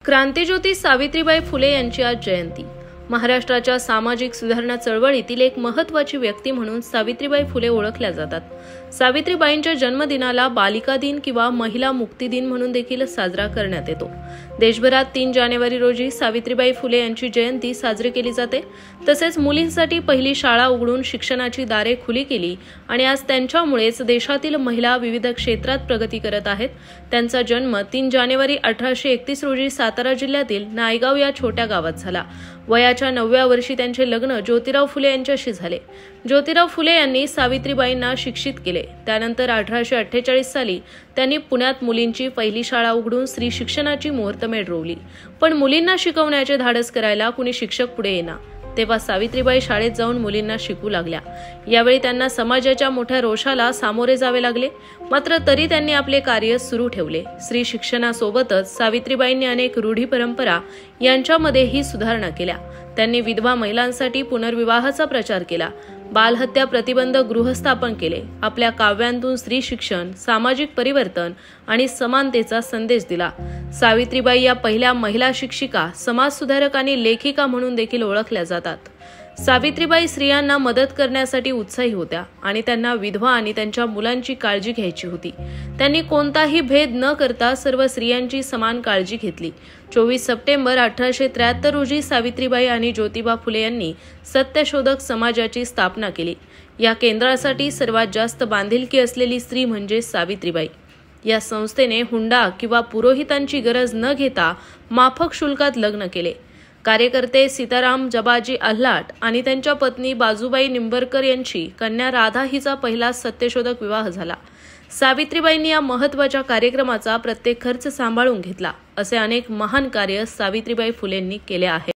क्रांतिज्योती सावित्रीबाई फुले यांची आज जयंती। महाराष्ट्राच्या सामाजिक सुधारणा चळवळीतील एक महत्त्वाची व्यक्ती म्हणून सावित्रीबाई फुले ओळखल्या जातात। सावित्रीबाईंच्या जन्मदिनाला बालिका दिन किंवा महिला मुक्ती दिन म्हणून देखील साजरा करण्यात येतो। देशभरात 3 जानेवारी रोजी सावित्रीबाई फुले यांची जयंती साजरी केली जाते। तसेच मुलींसाठी पहिली शाळा उघडून शिक्षणाची दारे खुली केली आणि आज त्यांच्यामुळेच देशातील महिला विविध क्षेत्रात प्रगती करत आहेत। त्यांचा जन्म 3 जानेवारी 1831 रोजी सातारा जिल्ह्यातील नायगाव या छोट्या गावात झाला। वयाच्या 9व्या वर्षी त्यांचे लग्न ज्योतिराव फुले यांच्याशी झाले। ज्योतिराव फुले यांनी सावित्रीबाईंना शिक्षित केले। त्यानंतर 1848 साली त्यांनी पुण्यात मुलींची पहिली शाळा उघडून स्त्री शिक्षणाची मुहूर्तमेढ रोवली। पण मुलींना शिकवण्याचे धाडस करायला कुणी शिक्षक पुढे येईना। तेव्हा सावित्रीबाई शाळेत जाऊन मुलींना शिकू लागल्या। यावेळी त्यांना समाजाच्या मोठ्या रोषाला सामोरे जावे लागले, मात्र तरी त्यांनी आपले कार्य सुरू ठेवले। स्त्री शिक्षणासोबतच सावित्रीबाईंनी अनेक रूढी परंपरा यांच्यामध्येही सुधारणा केल्या। त्यांनी विधवा महिलांसाठी पुनर्विवाहाचा प्रचार केला, बालहत्या प्रतिबंध गृह स्थापन केले। आपल्या काव्यांतून स्त्री शिक्षण, सामाजिक परिवर्तन आणि समानतेचा संदेश दिला। सावित्रीबाई या पहिल्या महिला शिक्षिका, समाजसुधारक आणि लेखिका म्हणून देखील ओळखल्या जातात। सावित्रीबाई स्त्रियांना मदत करण्यासाठी उत्साही होत्या आणि त्यांना विधवा आणि त्यांच्या मुलांची काळजी घ्यायची होती। त्यांनी कोणताही भेद न करता सर्व स्त्रियांची समान काळजी घेतली। 24 सप्टेंबर 1873 रोजी सावित्रीबाई आणि ज्योतिबा फुले यांनी सत्यशोधक समाजाची स्थापना केली। या केंद्रासाठी सर्वात जास्त बांधिलकी असलेली स्त्री म्हणजे सावित्रीबाई। या संस्थेने हुंडा किंवा पुरोहितांची गरज न घेता माफक शुल्कात लग्न केले। कार्यकर्ते सीताराम जबाजी अल्हाट आणि त्यांच्या पत्नी बाजूबाई निंबरकर यांची कन्या राधा हिचा पहिला सत्यशोधक विवाह झाला। सावित्रीबाईंनी या महत्त्वाच्या कार्यक्रमाचा प्रत्येक खर्च सांभाळून घेतला। असे अनेक महान कार्य सावित्रीबाई फुलेंनी केले आहे।